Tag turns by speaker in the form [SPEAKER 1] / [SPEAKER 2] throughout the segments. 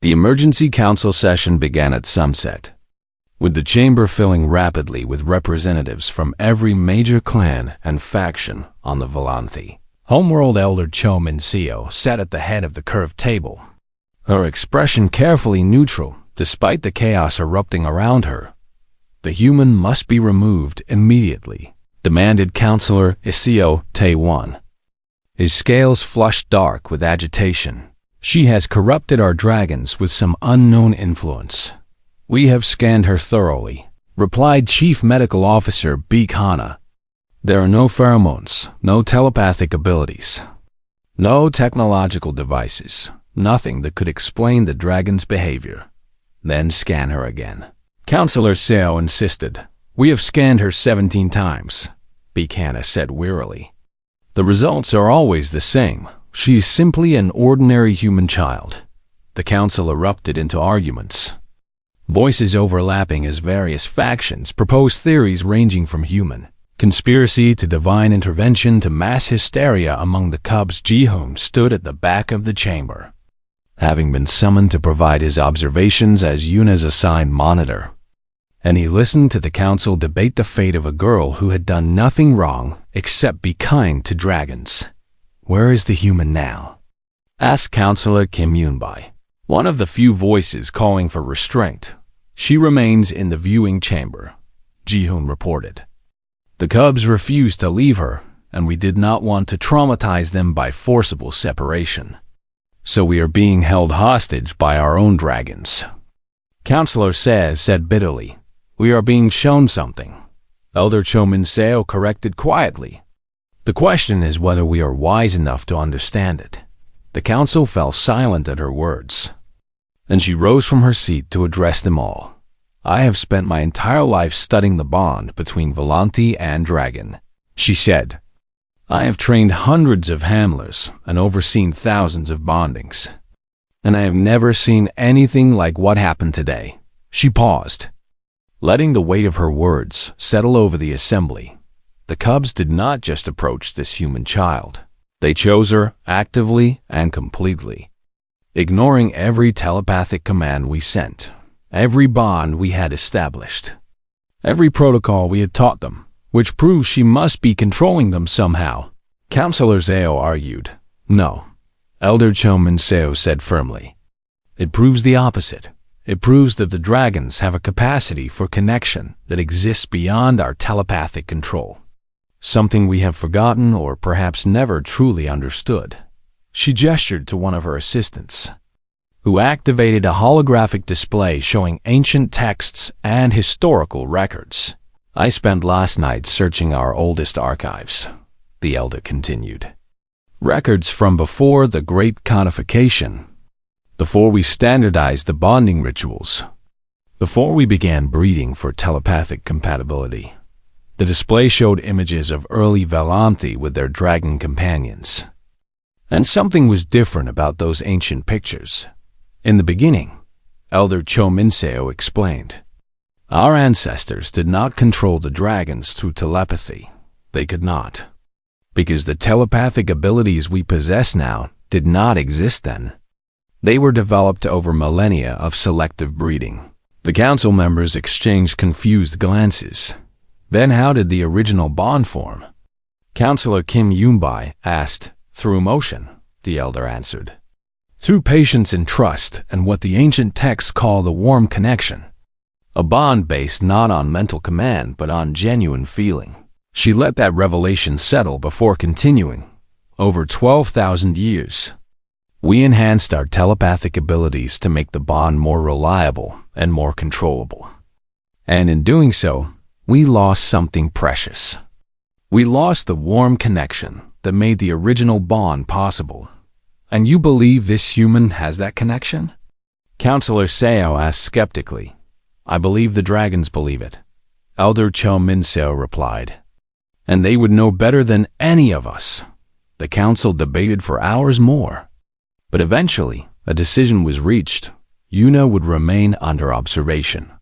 [SPEAKER 1] The emergency council session began at sunset, with the chamber filling rapidly with representatives from every major clan and faction on the Volanthi. Homeworld Elder Cho Min-seo sat at the head of the curved table, her expression carefully neutral despite the chaos erupting around her. "The human must be removed immediately," demanded Councillor Iseo Tae-won. His scales flushed dark with agitation. "She has corrupted our dragons with some unknown influence. We have scanned her thoroughly," replied Chief Medical Officer Beek Hana. "There are no pheromones, no telepathic abilities, no technological devices, nothing that could explain the dragon's behavior." "Then scan her again," Councillor Seo insisted. "We have scanned her 17 times, Beek Hana said wearily. "The results are always the same. She is simply an ordinary human child." The council erupted into arguments, voices overlapping as various factions proposed theories ranging from human conspiracy to divine intervention to mass hysteria among the cubs. Ji-hoon stood at the back of the chamber, having been summoned to provide his observations as Yuna's assigned monitor, and he listened to the council debate the fate of a girl who had done nothing wrong except be kind to dragons. "Where is the human now?" asked Councillor Kim Yoon-bai, one of the few voices calling for restraint. "She remains in the viewing chamber," Ji-hoon reported. "The cubs refused to leave her, and we did not want to traumatize them by forcible separation. So we are being held hostage by our own dragons." Councillor Seo said bitterly. "We are being shown something," Elder Cho Min-seo corrected quietly. "The question is whether we are wise enough to understand it." The council fell silent at her words, and she rose from her seat to address them all. "I have spent my entire life studying the bond between Volanthi and dragon," she said. "I have trained hundreds of handlers and overseen thousands of bondings, and I have never seen anything like what happened today." She paused, letting the weight of her words settle over the assembly. The cubs did not just approach this human child. They chose her actively and completely, ignoring every telepathic command we sent, every bond we had established, every protocol we had taught them, which proves she must be controlling them somehow. Councillor Seo argued. "No," Elder Cho Min-seo said firmly. "It proves the opposite. It proves that the dragons have a capacity for connection that exists beyond our telepathic control, something we have forgotten or perhaps never truly understood." She gestured to one of her assistants, who activated a holographic display showing ancient texts and historical records. "I spent last night searching our oldest archives," the elder continued. "Records from before the Great Codification, before we standardized the bonding rituals, before we began breeding for telepathic compatibility." The display showed images of early Volanthi with their dragon companions. And something was different about those ancient pictures. "In the beginning," Elder Cho Min-seo explained, "our ancestors did not control the dragons through telepathy. They could not, because the telepathic abilities we possess now did not exist then. They were developed over millennia of selective breeding." The council members exchanged confused glances. "Then how did the original bond form?" Councillor Kim Yoon-bai asked. "Through emotion," the elder answered. "Through patience and trust and what the ancient texts call the warm connection. A bond based not on mental command but on genuine feeling." She let that revelation settle before continuing. "Over 12,000 years, we enhanced our telepathic abilities to make the bond more reliable and more controllable. And in doing so, we lost something precious. We lost the warm connection that made the original bond possible. And you believe this human has that connection?" Councillor Seo asked skeptically. "I believe the dragons believe it," Elder Cho Min-seo replied. "And they would know better than any of us." The council debated for hours more, but eventually a decision was reached. Yuna would remain under observation.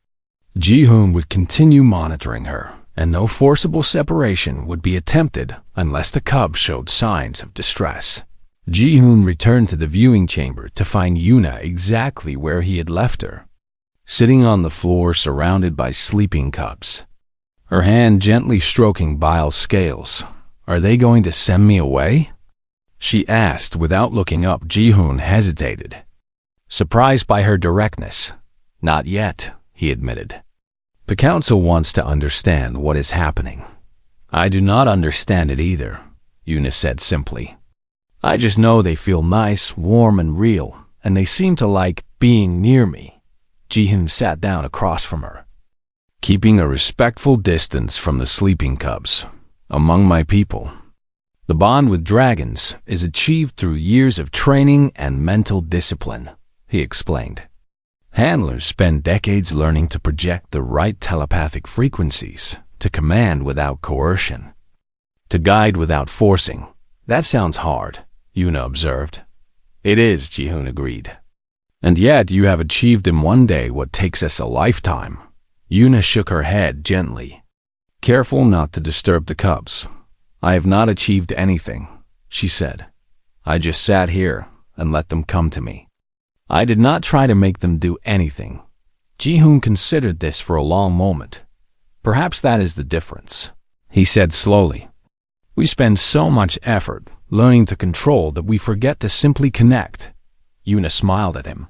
[SPEAKER 1] Ji-hoon would continue monitoring her, and no forcible separation would be attempted unless the cub showed signs of distress. Ji-hoon returned to the viewing chamber to find Yuna exactly where he had left her, sitting on the floor surrounded by sleeping cubs, her hand gently stroking Bile's scales. "Are they going to send me away?" she asked without looking up. Ji-hoon hesitated, surprised by her directness. "Not yet," he admitted. "The council wants to understand what is happening." "I do not understand it either," Yuna said simply. "I just know they feel nice, warm, and real, and they seem to like being near me." Ji-hoon sat down across from her, keeping a respectful distance from the sleeping cubs. "Among my people, the bond with dragons is achieved through years of training and mental discipline," he explained. "Handlers spend decades learning to project the right telepathic frequencies, to command without coercion, to guide without forcing." "That sounds hard," Yuna observed. "It is," Ji-hoon agreed. "And yet you have achieved in one day what takes us a lifetime." Yuna shook her head gently, careful not to disturb the cubs. "I have not achieved anything," she said. "I just sat here and let them come to me. I did not try to make them do anything." Ji-hoon considered this for a long moment. "Perhaps that is the difference," he said slowly. "We spend so much effort learning to control that we forget to simply connect." Yuna smiled at him,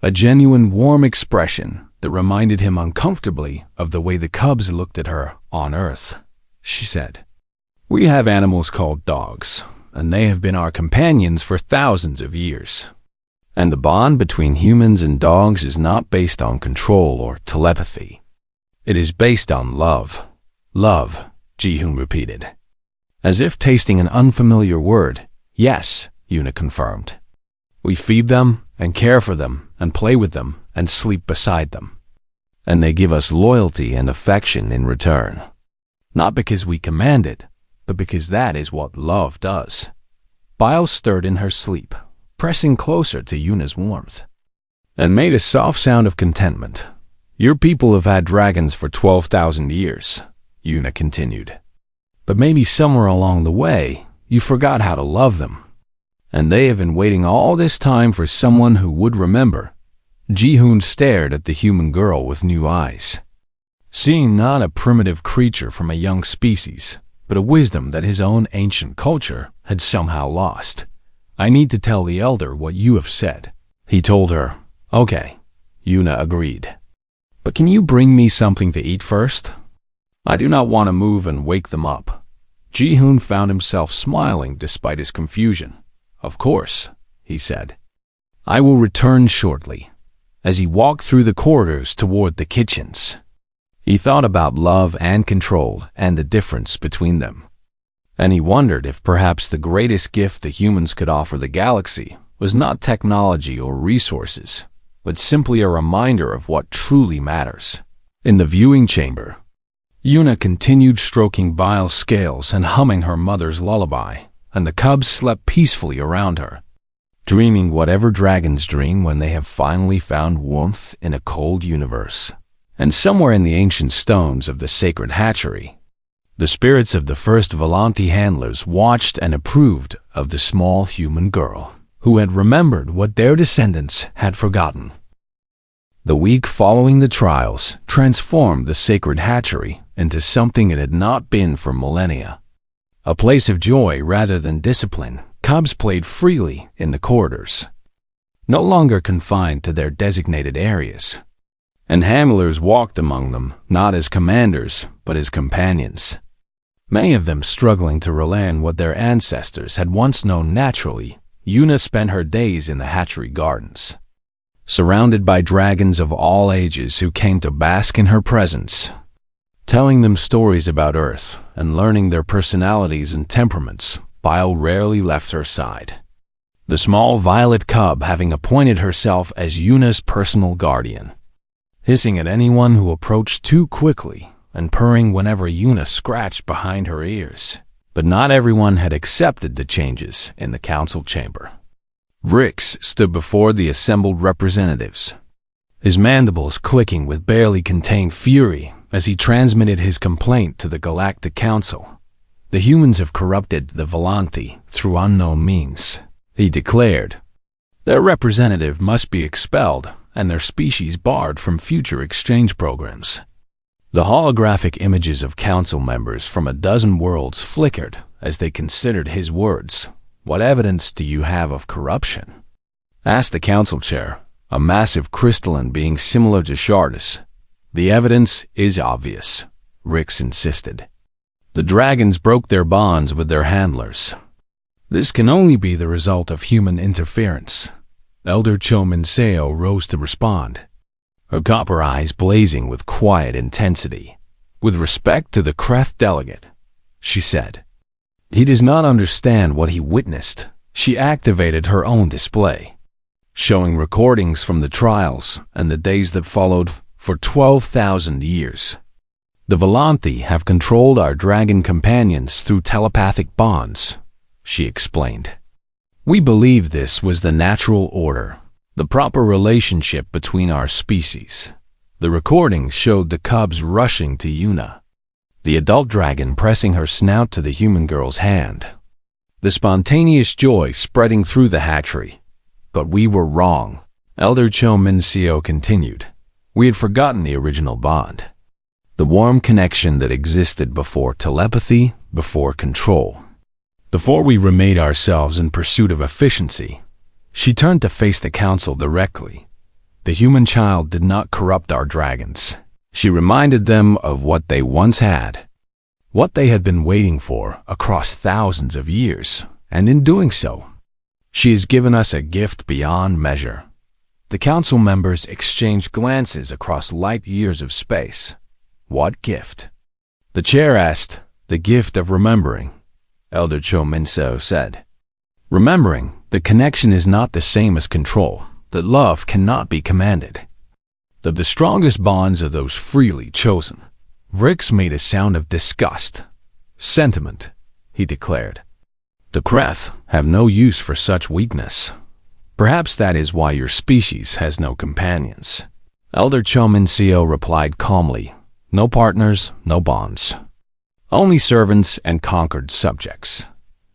[SPEAKER 1] a genuine warm expression that reminded him uncomfortably of the way the cubs looked at her on Earth. She said, "We have animals called dogs, and they have been our companions for thousands of years. And the bond between humans and dogs is not based on control or telepathy. It is based on love." "Love," Ji-hoon repeated, as if tasting an unfamiliar word. "Yes," Yuna confirmed. "We feed them and care for them and play with them and sleep beside them. And they give us loyalty and affection in return. Not because we command it, but because that is what love does." Bile stirred in her sleep, pressing closer to Yuna's warmth, and made a soft sound of contentment. "Your people have had dragons for 12,000 years, Yuna continued. "But maybe somewhere along the way, you forgot how to love them. And they have been waiting all this time for someone who would remember." Ji-hoon stared at the human girl with new eyes, seeing not a primitive creature from a young species, but a wisdom that his own ancient culture had somehow lost. "I need to tell the elder what you have said," he told her. "Okay," Yuna agreed. "But can you bring me something to eat first? I do not want to move and wake them up." Ji-hoon found himself smiling despite his confusion. "Of course," he said. "I will return shortly," as he walked through the corridors toward the kitchens. He thought about love and control and the difference between them. And he wondered if perhaps the greatest gift the humans could offer the galaxy was not technology or resources, but simply a reminder of what truly matters. In the viewing chamber, Yuna continued stroking Bile's scales and humming her mother's lullaby, and the cubs slept peacefully around her, dreaming whatever dragons dream when they have finally found warmth in a cold universe. And somewhere in the ancient stones of the sacred hatchery, the spirits of the first Volanti handlers watched and approved of the small human girl, who had remembered what their descendants had forgotten. The week following the trials transformed the sacred hatchery into something it had not been for millennia. A place of joy rather than discipline, cubs played freely in the corridors, no longer confined to their designated areas. And handlers walked among them, not as commanders, but as companions, many of them struggling to relearn what their ancestors had once known naturally. Yuna spent her days in the hatchery gardens, surrounded by dragons of all ages who came to bask in her presence, telling them stories about Earth and learning their personalities and temperaments. Bile rarely left her side, the small violet cub having appointed herself as Yuna's personal guardian, hissing at anyone who approached too quickly and purring whenever Yuna scratched behind her ears. But not everyone had accepted the changes in the council chamber. Rix stood before the assembled representatives, his mandibles clicking with barely contained fury as he transmitted his complaint to the Galactic Council. "The humans have corrupted the Volanti through unknown means. he declared. Their representative must be expelled and their species barred from future exchange programs. The holographic images of council members from a dozen worlds flickered as they considered his words. What evidence do you have of corruption? Asked the council chair, a massive crystalline being similar to Shardus. The evidence is obvious, Rix insisted. The dragons broke their bonds with their handlers. This can only be the result of human interference. Elder Chominseo rose to respond, her copper eyes blazing with quiet intensity. With respect to the Kreth delegate, she said. He does not understand what he witnessed. She activated her own display, showing recordings from the trials and the days that followed for 12,000 years. The Volanthi have controlled our dragon companions through telepathic bonds, she explained. We believe this was the natural order, the proper relationship between our species. The recordings showed the cubs rushing to Yuna, the adult dragon pressing her snout to the human girl's hand, the spontaneous joy spreading through the hatchery. But we were wrong, Elder Chominseo continued. We had forgotten the original bond, the warm connection that existed before telepathy, before control. Before we remade ourselves in pursuit of efficiency. She turned to face the council directly. The human child did not corrupt our dragons. She reminded them of what they once had, what they had been waiting for across thousands of years, and in doing so, she has given us a gift beyond measure. The council members exchanged glances across light years of space. What gift? The chair asked. The gift of remembering, Elder Chominseo said. Remembering, the connection is not the same as control, that love cannot be commanded. That the strongest bonds are those freely chosen. Rix made a sound of disgust. Sentiment, he declared. The Kreth have no use for such weakness. Perhaps that is why your species has no companions. Elder Chominseo replied calmly. No partners, no bonds. Only servants and conquered subjects.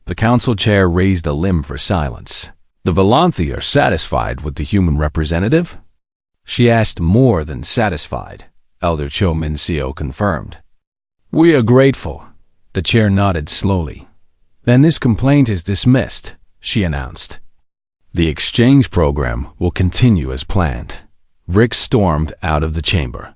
[SPEAKER 1] The council chair raised a limb for silence. The Volanthi are satisfied with the human representative? She asked. More than satisfied, Elder Chominseo confirmed. We are grateful. The chair nodded slowly. Then this complaint is dismissed, she announced. The exchange program will continue as planned. Rix stormed out of the chamber,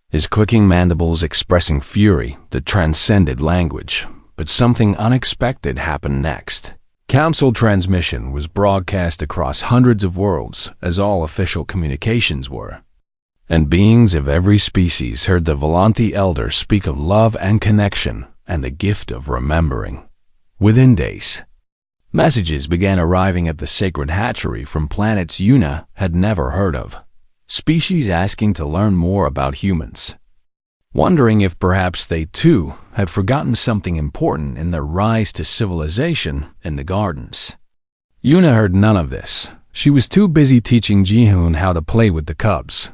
[SPEAKER 1] his clicking mandibles expressing fury that transcended language. But something unexpected happened next. Council transmission was broadcast across hundreds of worlds, as all official communications were. And beings of every species heard the Volanthi Elder speak of love and connection and the gift of remembering. Within days, messages began arriving at the sacred hatchery from planets Yuna had never heard of. Species asking to learn more about humans, wondering if perhaps they too had forgotten something important in their rise to civilization in the gardens. Yuna heard none of this. She was too busy teaching Jihoon how to play with the cubs,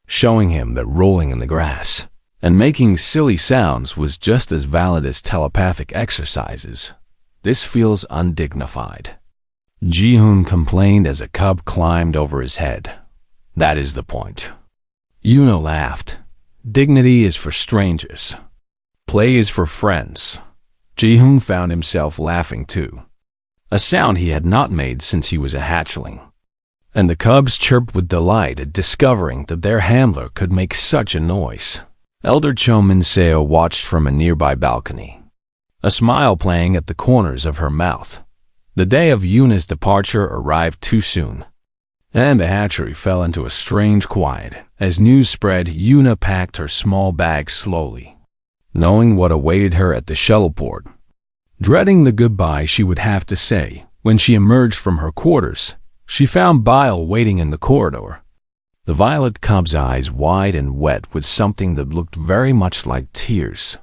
[SPEAKER 1] showing him that rolling in the grass and making silly sounds was just as valid as telepathic exercises. This feels undignified, Jihoon complained as a cub climbed over his head. That is the point. Yuna laughed. Dignity is for strangers. Play is for friends. Jihoon found himself laughing too, a sound he had not made since he was a hatchling. And the cubs chirped with delight at discovering that their handler could make such a noise. Elder Chominseo watched from a nearby balcony, a smile playing at the corners of her mouth. The day of Yuna's departure arrived too soon, and the hatchery fell into a strange quiet. As news spread, Yuna packed her small bag slowly, knowing what awaited her at the shuttleport, dreading the goodbye she would have to say. When she emerged from her quarters, she found Bile waiting in the corridor, the violet cub's eyes wide and wet with something that looked very much like tears.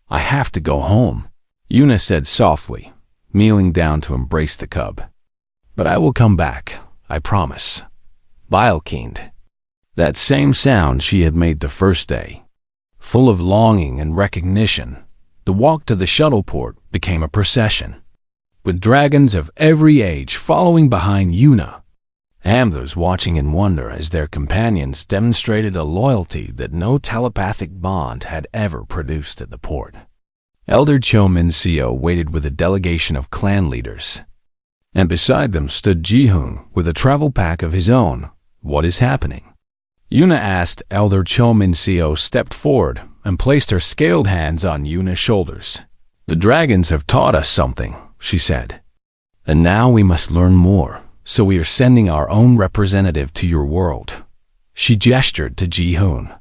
[SPEAKER 1] I have to go home, Yuna said softly, kneeling down to embrace the cub. But I will come back, I promise. Bile keened. That same sound she had made the first day, full of longing and recognition. The walk to the shuttleport became a procession. with dragons of every age following behind Yuna. Handlers watching in wonder as their companions demonstrated a loyalty that no telepathic bond had ever produced at the port. Elder Cho Min-seo waited with a delegation of clan leaders, and beside them stood Ji-hoon with a travel pack of his own. "What is happening?" Yuna asked. Elder Cho Min-seo stepped forward and placed her scaled hands on Yuna's shoulders. "The dragons have taught us something," she said, "and now we must learn more, so we are sending our own representative to your world." She gestured to Ji-hoon,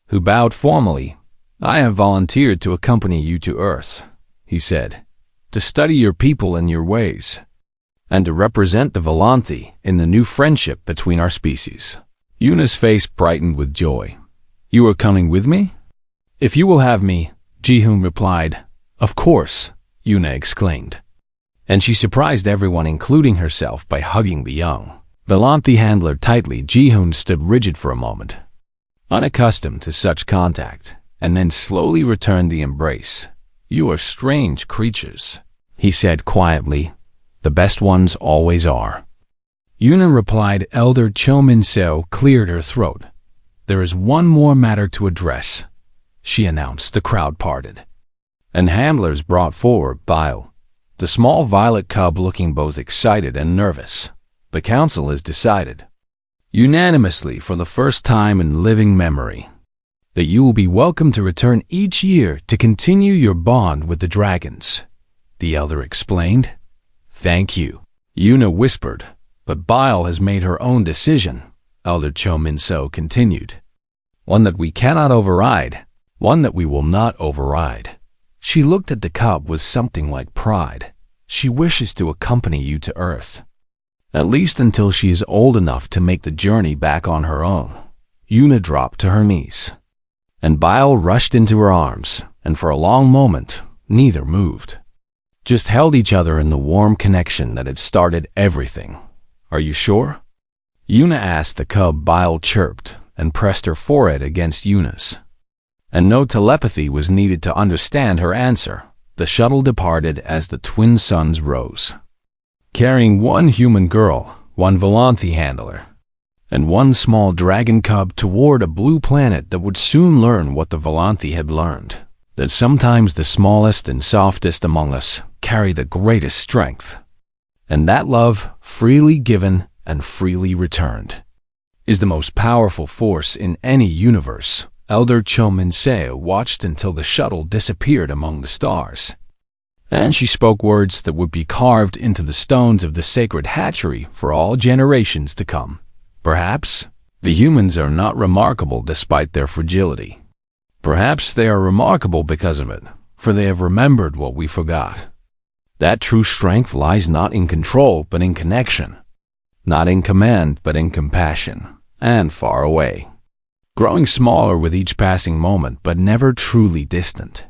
[SPEAKER 1] who bowed formally. "I have volunteered to accompany you to Earth," he said, "to study your people and your ways, and to represent the Volanthi in the new friendship between our species." Yuna's face brightened with joy. "You are coming with me?" "If you will have me," Ji-hoon replied. "Of course," Yuna exclaimed. And she surprised everyone, including herself, by hugging the young Volanthi handler tightly. Ji-hoon stood rigid for a moment, unaccustomed to such contact, and then slowly returned the embrace. "You are strange creatures," he said quietly. "The best ones always are." Yuna replied. Elder Cho Min-seo cleared her throat. "There is one more matter to address," she announced. The crowd parted, and handlers brought forward Bile, the small violet cub, looking both excited and nervous. "The council has decided, unanimously for the first time in living memory, that you will be welcome to return each year to continue your bond with the dragons," the elder explained. "Thank you," Yuna whispered. "But Bile has made her own decision," Elder Cho Min-seo continued. "One that we cannot override, one that we will not override." She looked at the cub with something like pride. "She wishes to accompany you to Earth, at least until she is old enough to make the journey back on her own." Yuna dropped to her knees, and Bile rushed into her arms, and for a long moment, neither moved, just held each other in the warm connection that had started everything. "Are you sure?" Yuna asked the cub. Bile chirped and pressed her forehead against Yuna's, and no telepathy was needed to understand her answer. The shuttle departed as the twin suns rose, carrying one human girl, one Volanthi handler, and one small dragon cub toward a blue planet that would soon learn what the Volanthi had learned, that sometimes the smallest and softest among us carry the greatest strength, and that love, freely given and freely returned, is the most powerful force in any universe. Elder Cho Min-seo watched until the shuttle disappeared among the stars, and she spoke words that would be carved into the stones of the sacred hatchery for all generations to come. "Perhaps the humans are not remarkable despite their fragility. Perhaps they are remarkable because of it, for they have remembered what we forgot. That true strength lies not in control but in connection, not in command but in compassion, and far away, growing smaller with each passing moment but never truly distant."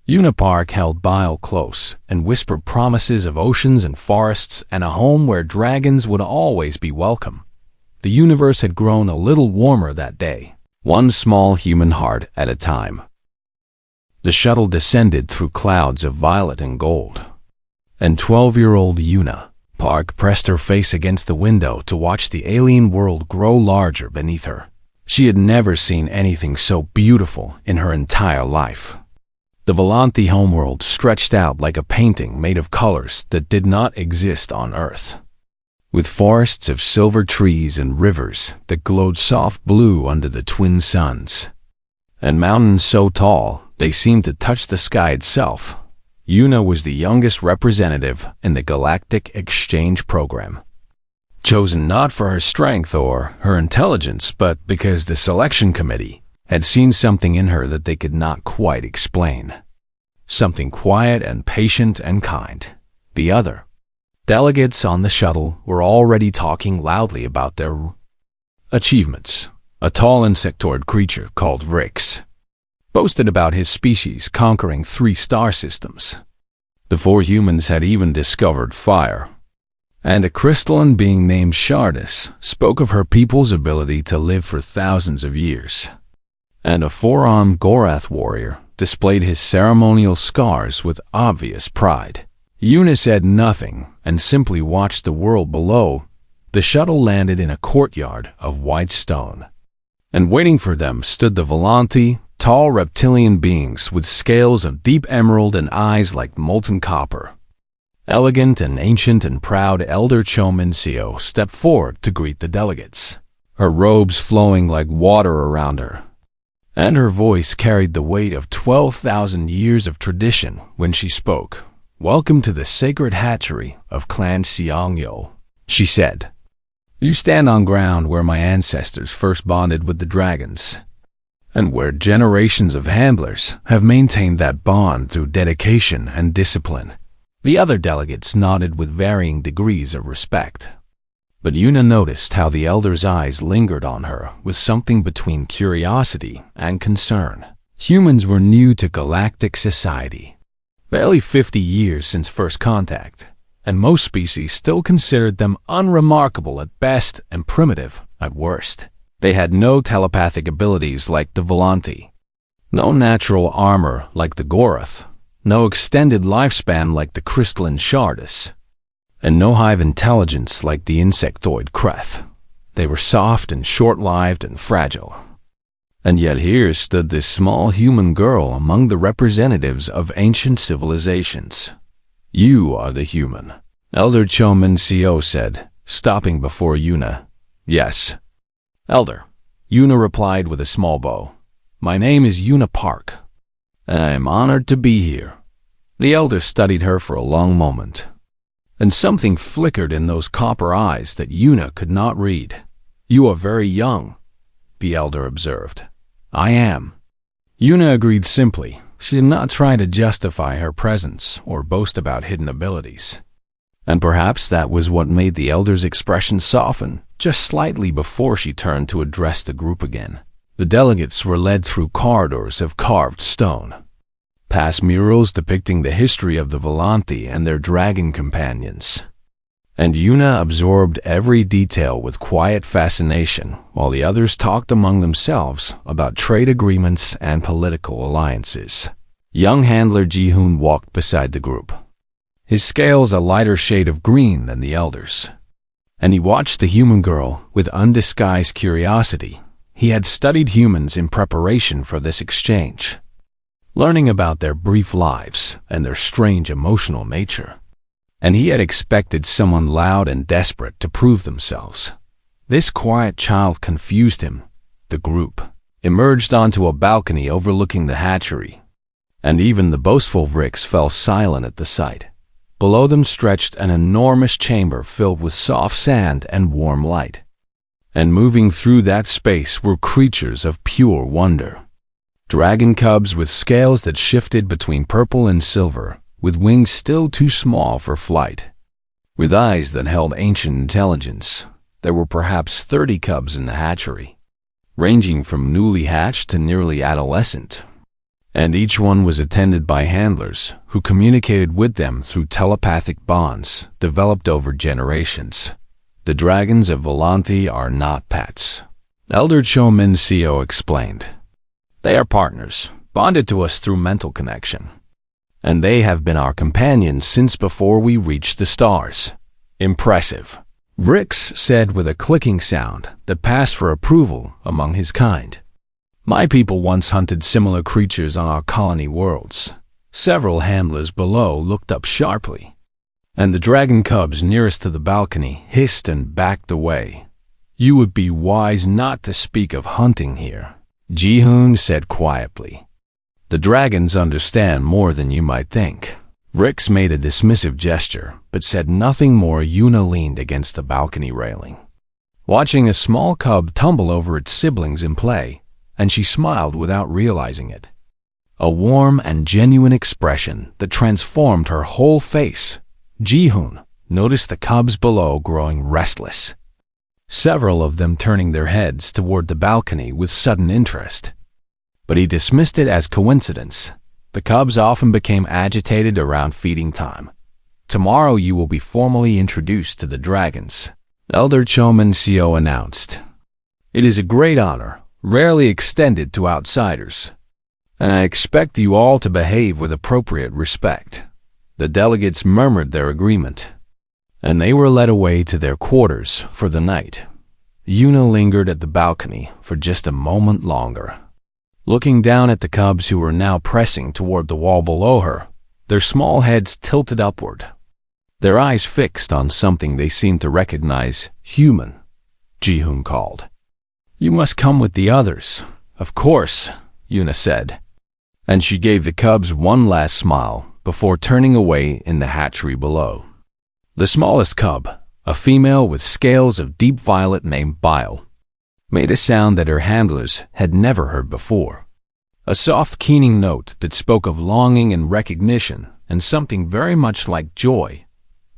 [SPEAKER 1] Yuna Park held Bile close and whispered promises of oceans and forests and a home where dragons would always be welcome. The universe had grown a little warmer that day, one small human heart at a time. The shuttle descended through clouds of violet and gold, and 12-year-old Yuna Park pressed her face against the window to watch the alien world grow larger beneath her. She had never seen anything so beautiful in her entire life. The Volanthi homeworld stretched out like a painting made of colors that did not exist on Earth, with forests of silver trees and rivers that glowed soft blue under the twin suns, and mountains so tall they seemed to touch the sky itself. Yuna was the youngest representative in the Galactic Exchange Program, chosen not for her strength or her intelligence, but because the selection committee had seen something in her that they could not quite explain. Something quiet and patient and kind. The other delegates on the shuttle were already talking loudly about their achievements. A tall insectoid creature called Rix boasted about his species conquering 3 star systems. The 4 humans had even discovered fire. And a crystalline being named Shardis spoke of her people's ability to live for thousands of years. And a 4-armed Gorath warrior displayed his ceremonial scars with obvious pride. Yuna said nothing and simply watched the world below. The shuttle landed in a courtyard of white stone. And waiting for them stood the Volanthi, tall reptilian beings with scales of deep emerald and eyes like molten copper. Elegant and ancient and proud, Elder Chomincio stepped forward to greet the delegates, her robes flowing like water around her. And her voice carried the weight of 12,000 years of tradition when she spoke. "Welcome to the sacred hatchery of Clan Xiangyo," she said. "You stand on ground where my ancestors first bonded with the dragons, and where generations of handlers have maintained that bond through dedication and discipline." The other delegates nodded with varying degrees of respect. But Yuna noticed how the elder's eyes lingered on her with something between curiosity and concern. Humans were new to galactic society, barely 50 years since first contact, and most species still considered them unremarkable at best and primitive at worst. They had no telepathic abilities like the Volanthi, no natural armor like the Gorath, no extended lifespan like the crystalline Shardus, and no hive intelligence like the insectoid Kreth. They were soft and short-lived and fragile. And yet here stood this small human girl among the representatives of ancient civilizations. "You are the human," Elder Chomincio said, stopping before Yuna. "Yes, Elder," Yuna replied with a small bow. "My name is Yuna Park, and I am honored to be here." The elder studied her for a long moment, and something flickered in those copper eyes that Yuna could not read. "You are very young," the elder observed. "I am." Yuna agreed simply. She did not try to justify her presence or boast about hidden abilities. And perhaps that was what made the elder's expression soften just slightly before she turned to address the group again. The delegates were led through corridors of carved stone, past murals depicting the history of the Volanthi and their dragon companions. And Yuna absorbed every detail with quiet fascination, while the others talked among themselves about trade agreements and political alliances. Young handler Ji-hoon walked beside the group, his scales a lighter shade of green than the elders, and he watched the human girl with undisguised curiosity. He had studied humans in preparation for this exchange, learning about their brief lives and their strange emotional nature. And he had expected someone loud and desperate to prove themselves. This quiet child confused him. The group emerged onto a balcony overlooking the hatchery, and even the boastful Vrix fell silent at the sight. Below them stretched an enormous chamber filled with soft sand and warm light. And moving through that space were creatures of pure wonder. Dragon cubs with scales that shifted between purple and silver, with wings still too small for flight, with eyes that held ancient intelligence. There were perhaps 30 cubs in the hatchery, ranging from newly hatched to nearly adolescent, and each one was attended by handlers who communicated with them through telepathic bonds developed over generations. The dragons of Volanthi are not pets, Elder Chomincio explained. They are partners, bonded to us through mental connection. And they have been our companions since before we reached the stars. Impressive, Vrix said with a clicking sound that passed for approval among his kind. My people once hunted similar creatures on our colony worlds. Several handlers below looked up sharply, and the dragon cubs nearest to the balcony hissed and backed away. You would be wise not to speak of hunting here, Ji-hoon said quietly. The dragons understand more than you might think. Vrix made a dismissive gesture, but said nothing more. Yuna leaned against the balcony railing, watching a small cub tumble over its siblings in play, and she smiled without realizing it. A warm and genuine expression that transformed her whole face. Ji-hoon noticed the cubs below growing restless, several of them turning their heads toward the balcony with sudden interest. But he dismissed it as coincidence. The cubs often became agitated around feeding time. Tomorrow you will be formally introduced to the dragons, Elder Chomincio announced. It is a great honor, rarely extended to outsiders, and I expect you all to behave with appropriate respect. The delegates murmured their agreement, and they were led away to their quarters for the night. Yuna lingered at the balcony for just a moment longer, looking down at the cubs who were now pressing toward the wall below her, their small heads tilted upward, their eyes fixed on something they seemed to recognize. "Human," Ji-hoon called. "You must come with the others." "Of course," Yuna said, and she gave the cubs one last smile before turning away in the hatchery below. The smallest cub, a female with scales of deep violet named Bile, made a sound that her handlers had never heard before. A soft keening note that spoke of longing and recognition and something very much like joy.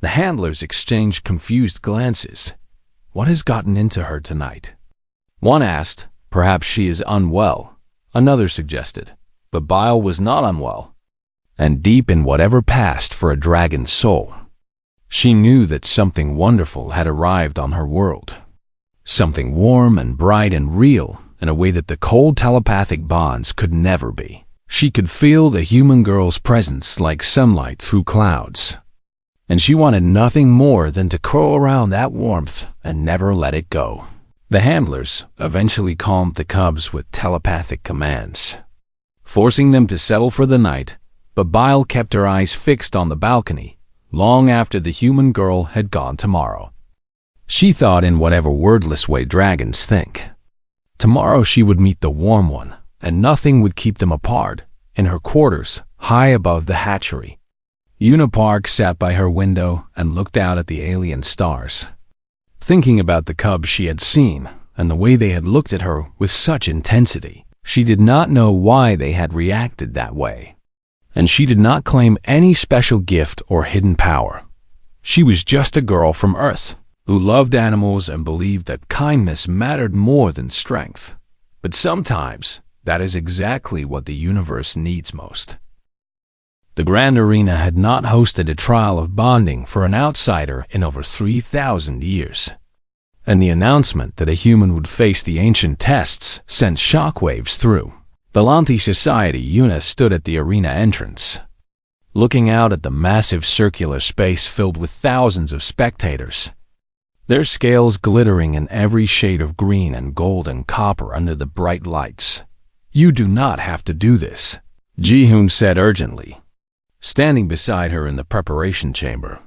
[SPEAKER 1] The handlers exchanged confused glances. "What has gotten into her tonight?" One asked. "Perhaps she is unwell," another suggested. But Bile was not unwell, and deep in whatever passed for a dragon's soul, she knew that something wonderful had arrived on her world. Something warm and bright and real in a way that the cold telepathic bonds could never be. She could feel the human girl's presence like sunlight through clouds, and she wanted nothing more than to curl around that warmth and never let it go. The handlers eventually calmed the cubs with telepathic commands, forcing them to settle for the night, but Bile kept her eyes fixed on the balcony long after the human girl had gone tomorrow. She thought in whatever wordless way dragons think. Tomorrow she would meet the warm one, and nothing would keep them apart. In her quarters, high above the hatchery, Yuna Park sat by her window and looked out at the alien stars, thinking about the cubs she had seen and the way they had looked at her with such intensity. She did not know why they had reacted that way, and she did not claim any special gift or hidden power. She was just a girl from Earth who loved animals and believed that kindness mattered more than strength. But sometimes that is exactly what the universe needs most. The Grand Arena had not hosted a trial of bonding for an outsider in over 3,000 years, and the announcement that a human would face the ancient tests sent shockwaves through the Lanti society. Yuna stood at the arena entrance, looking out at the massive circular space filled with thousands of spectators, their scales glittering in every shade of green and gold and copper under the bright lights. "You do not have to do this," Ji-hoon said urgently, standing beside her in the preparation chamber.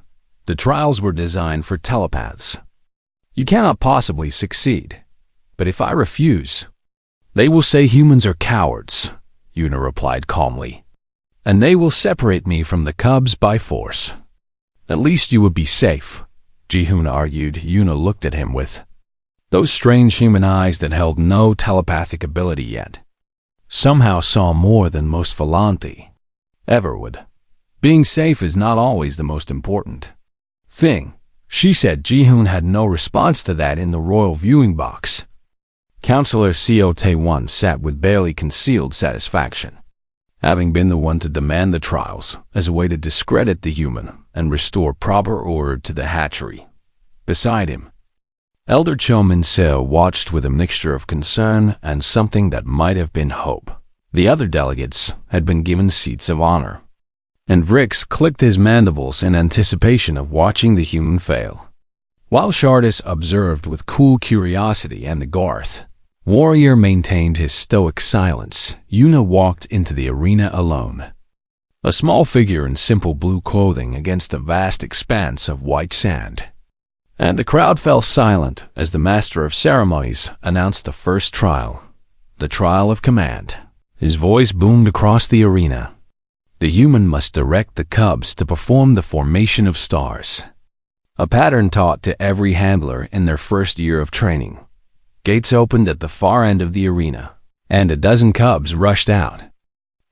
[SPEAKER 1] "The trials were designed for telepaths. You cannot possibly succeed. But if I refuse, they will say humans are cowards," Yuna replied calmly, "and they will separate me from the cubs by force." "At least you would be safe," Ji-hoon argued. Yuna looked at him with those strange human eyes that held no telepathic ability yet somehow saw more than most Volanthi ever would. "Being safe is not always the most important thing," she said. Ji-hoon had no response to that in the royal viewing box. Counselor Seo Tae-won sat with barely concealed satisfaction, having been the one to demand the trials as a way to discredit the human and restore proper order to the hatchery. Beside him, Elder Cho Min-seo watched with a mixture of concern and something that might have been hope. The other delegates had been given seats of honor, and Vrix clicked his mandibles in anticipation of watching the human fail, while Shardis observed with cool curiosity and the Garth warrior maintained his stoic silence. Yuna walked into the arena alone, a small figure in simple blue clothing against a vast expanse of white sand, and the crowd fell silent as the master of ceremonies announced the first trial, the trial of command. His voice boomed across the arena. The human must direct the cubs to perform the formation of stars, a pattern taught to every handler in their first year of training. Gates opened at the far end of the arena, and a dozen cubs rushed out,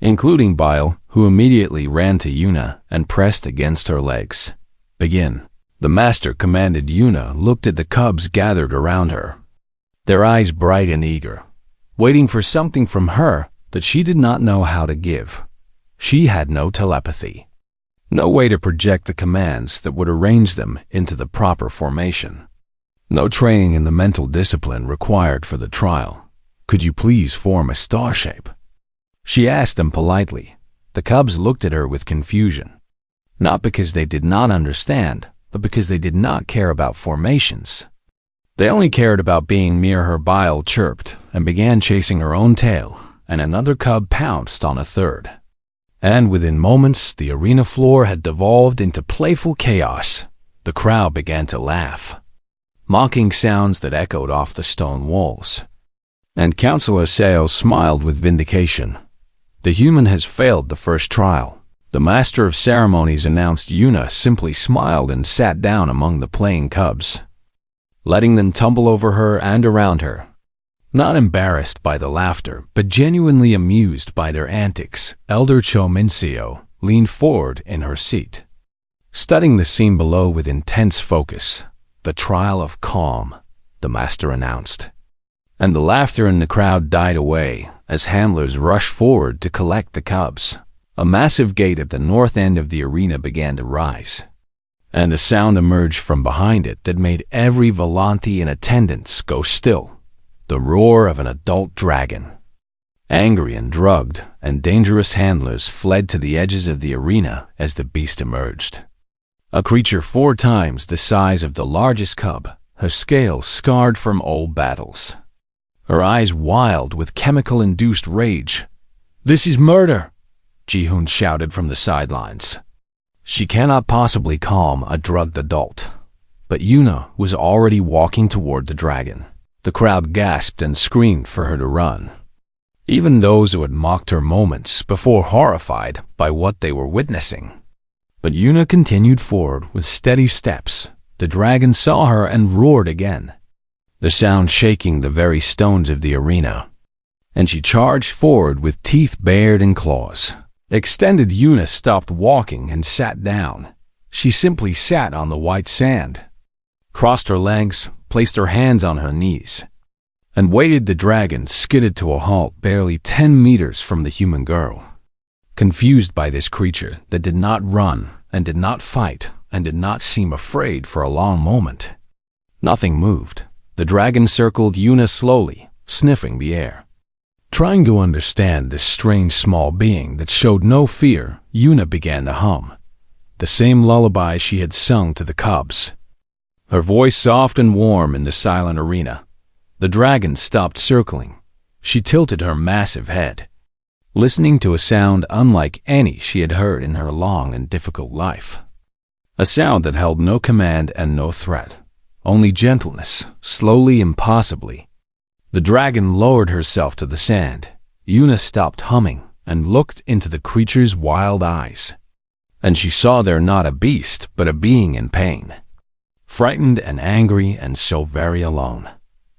[SPEAKER 1] including Bile, who immediately ran to Yuna and pressed against her legs. "Begin," the master commanded. Yuna looked at the cubs gathered around her, their eyes bright and eager, waiting for something from her that she did not know how to give. She had no telepathy, no way to project the commands that would arrange them into the proper formation, no training in the mental discipline required for the trial. "Could you please form a star shape?" she asked them politely. The cubs looked at her with confusion. Not because they did not understand, but because they did not care about formations. They only cared about being near her. Bile chirped and began chasing her own tail, and another cub pounced on a third. And within moments, the arena floor had devolved into playful chaos. The crowd began to laugh, mocking sounds that echoed off the stone walls. And Counselor Seo smiled with vindication. The human has failed the first trial. The master of ceremonies announced. Yuna simply smiled and sat down among the playing cubs, letting them tumble over her and around her. Not embarrassed by the laughter, but genuinely amused by their antics, Elder Cho Minseo leaned forward in her seat, studying the scene below with intense focus. "The trial of calm," the master announced. And the laughter in the crowd died away as handlers rushed forward to collect the cubs. A massive gate at the north end of the arena began to rise, and a sound emerged from behind it that made every Volante in attendance go still. The roar of an adult dragon. Angry and drugged and dangerous handlers fled to the edges of the arena as the beast emerged. A creature 4 times the size of the largest cub, her scales scarred from old battles, her eyes wild with chemical-induced rage. "This is murder!" Ji-hoon shouted from the sidelines. She cannot possibly calm a drugged adult. But Yuna was already walking toward the dragon. The crowd gasped and screamed for her to run, even those who had mocked her moments before, horrified by what they were witnessing. But Yuna continued forward with steady steps. The dragon saw her and roared again, the sound shaking the very stones of the arena. And she charged forward with teeth bared and claws. Extended. Yuna stopped walking and sat down. She simply sat on the white sand, crossed her legs, placed her hands on her knees, and waited. The dragon skidded to a halt barely 10 meters from the human girl. Confused by this creature that did not run and did not fight and did not seem afraid for a long moment, nothing moved. The dragon circled Yuna slowly, sniffing the air. Trying to understand this strange small being that showed no fear, Yuna began to hum the same lullaby she had sung to the cubs, her voice soft and warm in the silent arena. The dragon stopped circling. She tilted her massive head, listening to a sound unlike any she had heard in her long and difficult life. A sound that held no command and no threat, only gentleness, slowly, impossibly. The dragon lowered herself to the sand. Yuna stopped humming and looked into the creature's wild eyes. And she saw there not a beast, but a being in pain, frightened and angry and so very alone.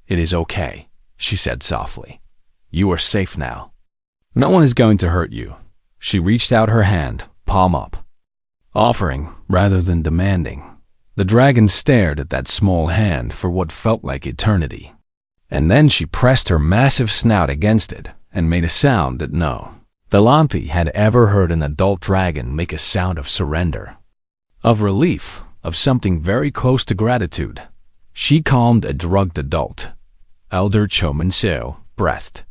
[SPEAKER 1] "It is okay," she said softly. "You are safe now. No one is going to hurt you." She reached out her hand, palm up, offering rather than demanding. The dragon stared at that small hand for what felt like eternity. And then she pressed her massive snout against it and made a sound that no Volante had ever heard an adult dragon make, a sound of surrender, of relief, of something very close to gratitude. She calmed a drugged adult. Elder Cho Minseo breathed.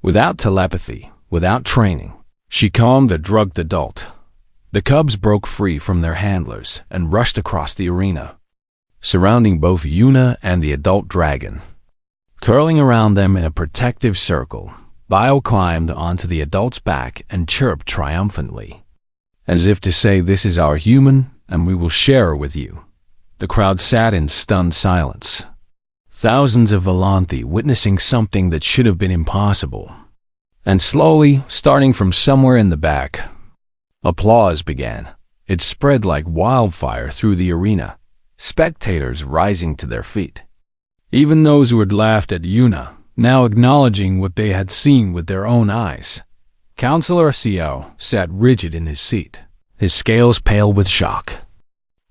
[SPEAKER 1] Without telepathy, without training, she calmed a drugged adult. The cubs broke free from their handlers and rushed across the arena, surrounding both Yuna and the adult dragon. Curling around them in a protective circle, Bile climbed onto the adult's back and chirped triumphantly, as if to say, "This is our human, and we will share her with you." The crowd sat in stunned silence, thousands of Volante witnessing something that should have been impossible. And slowly, starting from somewhere in the back, applause began. It spread like wildfire through the arena, spectators rising to their feet. Even those who had laughed at Yuna, now acknowledging what they had seen with their own eyes. Counselor Seo sat rigid in his seat, his scales pale with shock.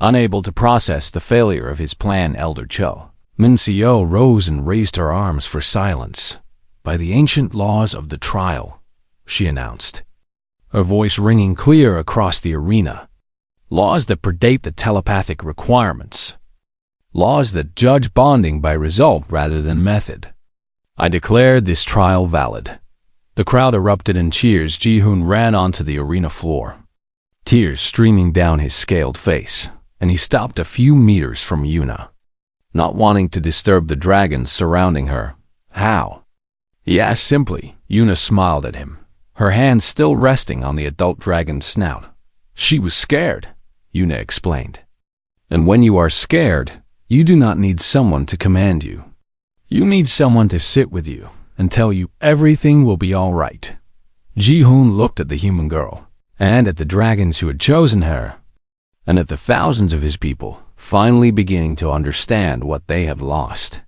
[SPEAKER 1] Unable to process the failure of his plan, Elder Cho Minseo rose and raised her arms for silence. "By the ancient laws of the trial," she announced, her voice ringing clear across the arena. "Laws that predate the telepathic requirements. Laws that judge bonding by result rather than method. I declare this trial valid." The crowd erupted in cheers. Ji-hoon ran onto the arena floor, tears streaming down his scaled face, and he stopped a few meters from Yuna, not wanting to disturb the dragons surrounding her. How? He asked simply. Yuna smiled at him, her hand still resting on the adult dragon's snout. She was scared, Yuna explained. And when you are scared, you do not need someone to command you. You need someone to sit with you and tell you everything will be all right. Ji-hoon looked at the human girl, and at the dragons who had chosen her, and at the thousands of his people, finally beginning to understand what they have lost.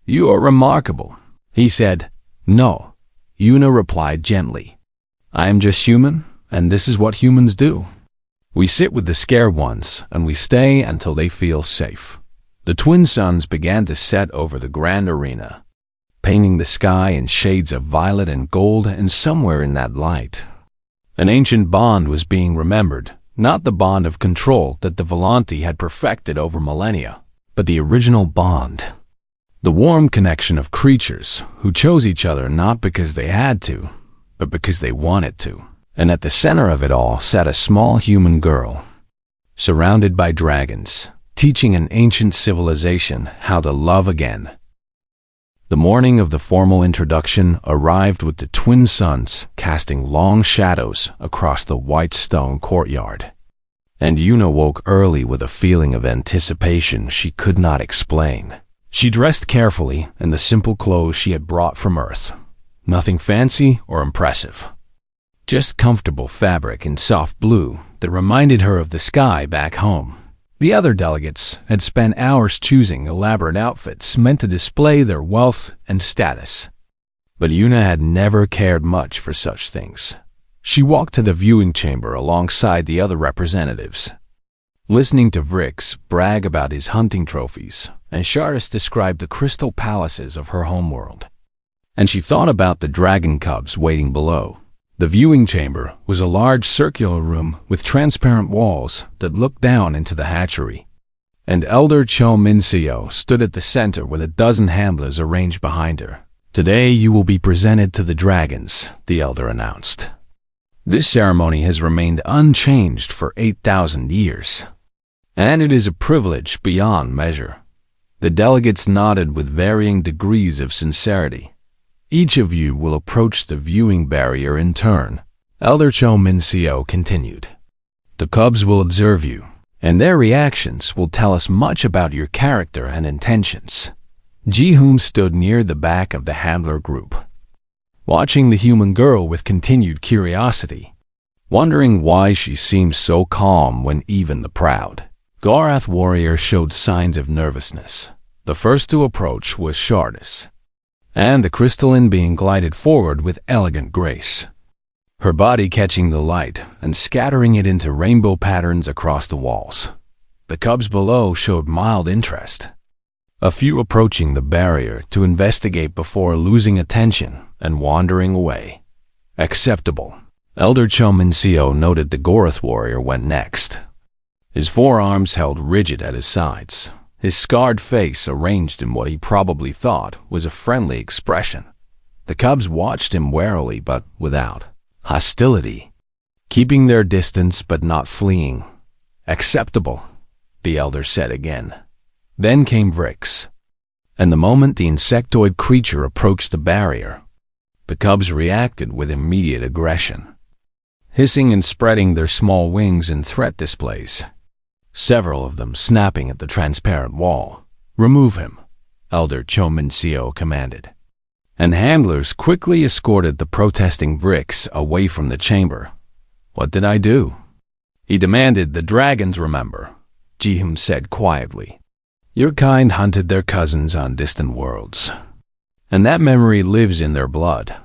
[SPEAKER 1] You are remarkable, he said. No, Yuna replied gently. I am just human, and this is what humans do. We sit with the scared ones, and we stay until they feel safe. The twin suns began to set over the grand arena, painting the sky in shades of violet and gold, and somewhere in that light, an ancient bond was being remembered, not the bond of control that the Volanthi had perfected over millennia, but the original bond. The warm connection of creatures who chose each other not because they had to, but because they wanted to. And at the center of it all sat a small human girl, surrounded by dragons, teaching an ancient civilization how to love again. The morning of the formal introduction arrived with the twin suns casting long shadows across the white stone courtyard. And Yuna woke early with a feeling of anticipation she could not explain. She dressed carefully in the simple clothes she had brought from Earth. Nothing fancy or impressive. Just comfortable fabric in soft blue that reminded her of the sky back home. The other delegates had spent hours choosing elaborate outfits meant to display their wealth and status. But Yuna had never cared much for such things. She walked to the viewing chamber alongside the other representatives, listening to Vrix brag about his hunting trophies, and Charis describe the crystal palaces of her homeworld. And she thought about the dragon cubs waiting below. The viewing chamber was a large circular room with transparent walls that looked down into the hatchery. And Elder Cho Min-seo stood at the center with a dozen handlers arranged behind her. Today you will be presented to the dragons, the elder announced. This ceremony has remained unchanged for 8,000 years, and it is a privilege beyond measure. The delegates nodded with varying degrees of sincerity. Each of you will approach the viewing barrier in turn, Elder Cho Min-seo continued. The cubs will observe you, and their reactions will tell us much about your character and intentions. Ji-hoon stood near the back of the handler group, watching the human girl with continued curiosity, wondering why she seemed so calm when even the proud Gorath warrior showed signs of nervousness. The first to approach was Charis, and the crystalline being glided forward with elegant grace, her body catching the light and scattering it into rainbow patterns across the walls. The cubs below showed mild interest, a few approaching the barrier to investigate before losing attention and wandering away. Acceptable. Elder Cho Min-seo noted the Gorath warrior went next, his forearms held rigid at his sides, his scarred face arranged in what he probably thought was a friendly expression. The cubs watched him warily but without hostility, keeping their distance but not fleeing. Acceptable, the elder said again. Then came Vrix, and the moment the insectoid creature approached the barrier, the cubs reacted with immediate aggression, hissing and spreading their small wings in threat displays, several of them snapping at the transparent wall. Remove him, Elder Cho Min-seo commanded, and handlers quickly escorted the protesting Vrix away from the chamber. What did I do? He demanded. The dragons remember, Ji-hoon said quietly. Your kind hunted their cousins on distant worlds, and that memory lives in their blood.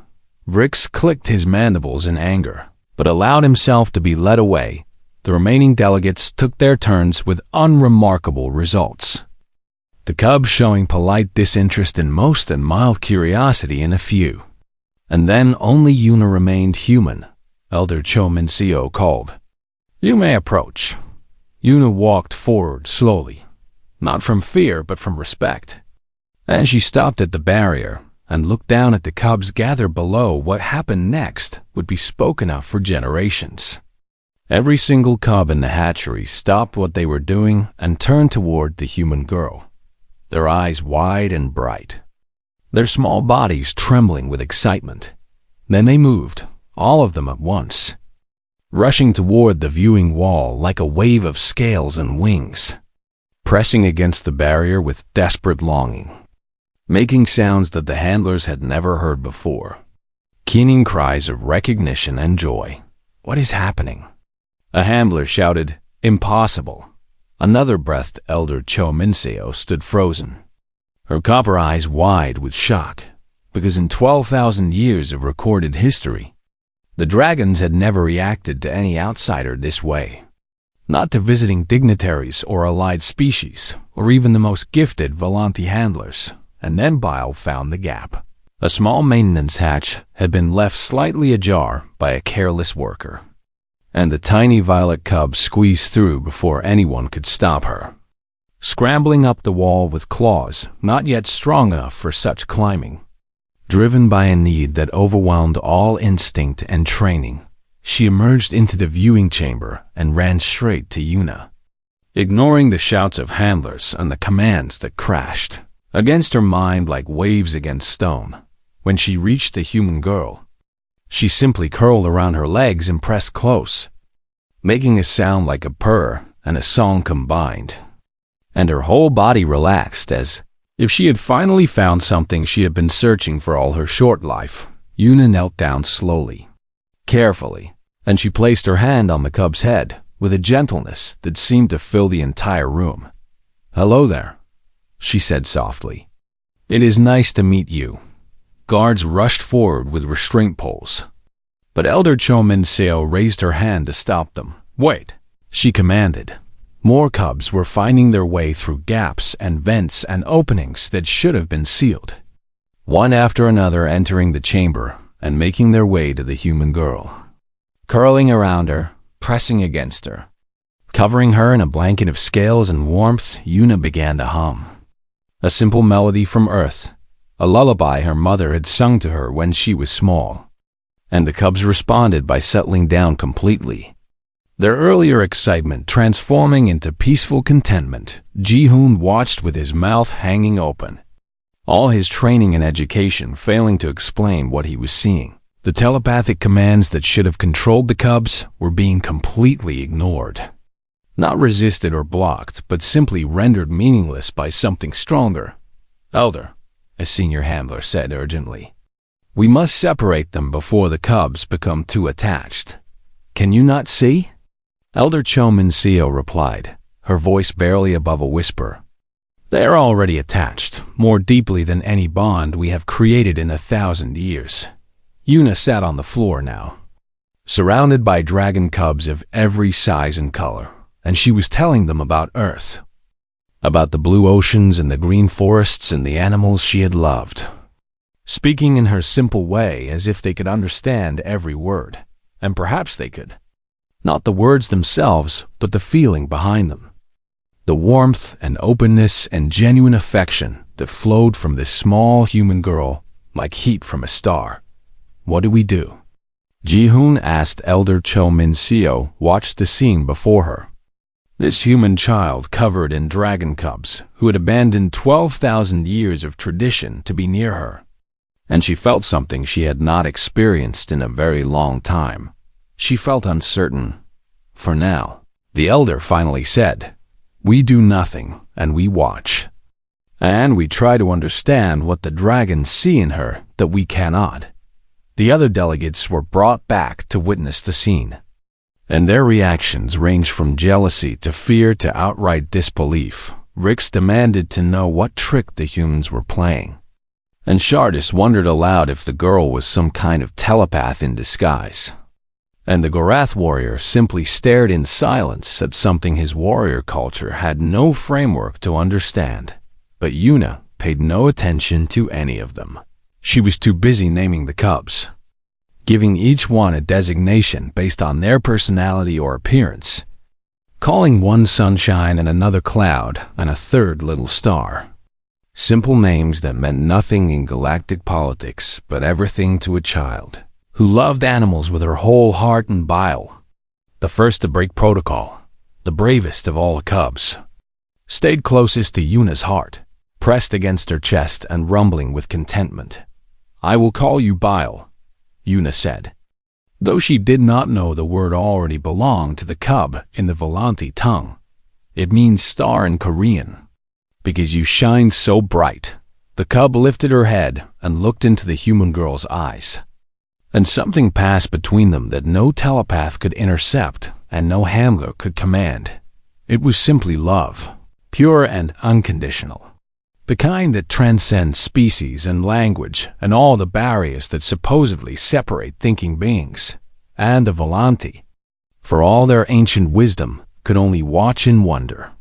[SPEAKER 1] Vrix clicked his mandibles in anger, but allowed himself to be led away. The remaining delegates took their turns with unremarkable results, the cubs showing polite disinterest in most and mild curiosity in a few. And then only Yuna remained human, Elder Cho Min-seo called. You may approach. Yuna walked forward slowly, not from fear but from respect. As she stopped at the barrier and looked down at the cubs gathered below, what happened next would be spoken of for generations. Every single cub in the hatchery stopped what they were doing and turned toward the human girl, their eyes wide and bright, their small bodies trembling with excitement. Then they moved, all of them at once, rushing toward the viewing wall like a wave of scales and wings, pressing against the barrier with desperate longing, making sounds that the handlers had never heard before, keening cries of recognition and joy. What is happening? A handler shouted, "Impossible." Another breathed elder Cho Minseo stood frozen, her copper eyes wide with shock, because in 12,000 years of recorded history, the dragons had never reacted to any outsider this way. Not to visiting dignitaries or allied species, or even the most gifted Volanthi handlers. And then Bile found the gap. A small maintenance hatch had been left slightly ajar by a careless worker, and the tiny violet cub squeezed through before anyone could stop her, scrambling up the wall with claws not yet strong enough for such climbing. Driven by a need that overwhelmed all instinct and training, she emerged into the viewing chamber and ran straight to Yuna, ignoring the shouts of handlers and the commands that crashed against her mind like waves against stone. When she reached the human girl, she simply curled around her legs and pressed close, making a sound like a purr and a song combined. And her whole body relaxed as if she had finally found something she had been searching for all her short life. Yuna knelt down slowly, carefully, and she placed her hand on the cub's head with a gentleness that seemed to fill the entire room. "Hello there," she said softly. "It is nice to meet you." Guards rushed forward with restraint poles, but Elder Cho Minseo raised her hand to stop them. "Wait," she commanded. More cubs were finding their way through gaps and vents and openings that should have been sealed, one after another entering the chamber and making their way to the human girl. Curling around her, pressing against her, covering her in a blanket of scales and warmth, Yuna began to hum. A simple melody from Earth, a lullaby her mother had sung to her when she was small. And the cubs responded by settling down completely, their earlier excitement transforming into peaceful contentment. Ji-hoon watched with his mouth hanging open, all his training and education failing to explain what he was seeing. The telepathic commands that should have controlled the cubs were being completely ignored. Not resisted or blocked, but simply rendered meaningless by something stronger. "Elder," a senior handler said urgently, "we must separate them before the cubs become too attached. Can you not see?" Elder Cho Minseo replied, her voice barely above a whisper. "They are already attached, more deeply than any bond we have created in 1,000 years. Yuna sat on the floor now, surrounded by dragon cubs of every size and color, and she was telling them about Earth, about the blue oceans and the green forests and the animals she had loved, speaking in her simple way as if they could understand every word, and perhaps they could. Not the words themselves, but the feeling behind them. The warmth and openness and genuine affection that flowed from this small human girl like heat from a star. "What do we do?" Ji-hoon asked. Elder Cho Minseo watched the scene before her. This human child covered in dragon cubs who had abandoned 12,000 years of tradition to be near her. And she felt something she had not experienced in a very long time. She felt uncertain. For now, the elder finally said, "We do nothing, and we watch. And we try to understand what the dragons see in her that we cannot." The other delegates were brought back to witness the scene, and their reactions ranged from jealousy to fear to outright disbelief. Rix demanded to know what trick the humans were playing, and Shardis wondered aloud if the girl was some kind of telepath in disguise. And the Gorath warrior simply stared in silence at something his warrior culture had no framework to understand. But Yuna paid no attention to any of them. She was too busy naming the cubs, giving each one a designation based on their personality or appearance, calling one sunshine and another cloud and a third little star. Simple names that meant nothing in galactic politics, but everything to a child who loved animals with her whole heart and bile. the first to break protocol, the bravest of all the cubs, stayed closest to Yuna's heart, pressed against her chest and rumbling with contentment. "I will call you Bile," Yuna said. Though she did not know the word already belonged to the cub in the Volanthi tongue. It means star in Korean. "Because you shine so bright." The cub lifted her head and looked into the human girl's eyes. And something passed between them that no telepath could intercept and no handler could command. It was simply love, pure and unconditional. The kind that transcends species and language and all the barriers that supposedly separate thinking beings. And the Volanthi, for all their ancient wisdom, could only watch in wonder.